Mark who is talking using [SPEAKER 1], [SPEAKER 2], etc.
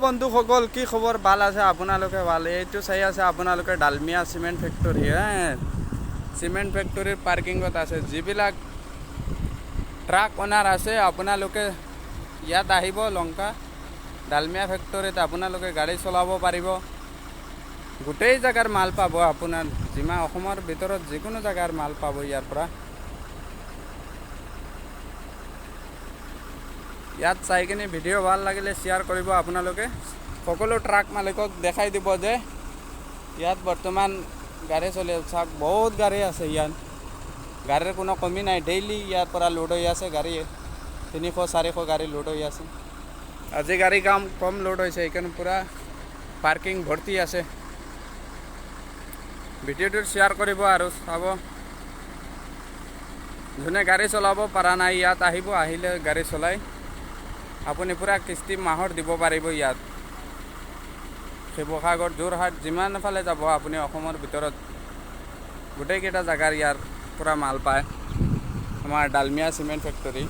[SPEAKER 1] বন্ধুসকল কি খবৰ ভাল আছে আপোনালোকে ভাল এইটো চাই আছে আপোনালোকে ডালমিয়া সিমেন্ট ফেক্টৰী সিমেন্ট ফেক্টৰীৰ পাৰ্কিঙত আছে যিবিলাক ট্ৰাক অনাৰ আছে আপোনালোকে ইয়াত আহিব লংকা ডালমিয়া ফেক্টৰীত আপোনালোকে গাড়ী চলাব পাৰিব গোটেই জাগাৰ মাল পাব আপোনাৰ যিমা অসমৰ ভিতৰত যিকোনো জাগাৰ মাল পাব ইয়াৰ পৰা ইয়াত চাই কিনে ভিডিঅ' ভাল লাগিলে শ্বেয়াৰ কৰিব আপোনালোকে সকলো ট্ৰাক মালিকক দেখাই দিব যে ইয়াত বৰ্তমান গাড়ী চলি আছে বহুত গাড়ী আছে ইয়াত গাড়ীৰ কোনো কমি নাই ডেইলি ইয়াৰ পৰা লোড হৈ আছে গাড়ী 300-400 গাড়ী লোড হৈ আছে আজি গাড়ী কম লোড হৈছে এইকাৰণে পুৰা পাৰ্কিং ভৰ্তি আছে ভিডিঅ'টো শ্বেয়াৰ কৰিব আৰু চাব যোনে গাড়ী চলাব পৰা নাই ইয়াত আহিব আহিলে গাড়ী চলাই আপুনি পুৰা কিস্তি মাহৰ দিব পাৰিব ইয়াত শিৱসাগৰ যোৰহাট যিমান ফালে যাব আপুনি অসমৰ ভিতৰত গোটেইকেইটা জাগাৰ ইয়াৰ পুৰা মাল পায় আমাৰ ডালমিয়া সিমেন্ট ফেক্টৰী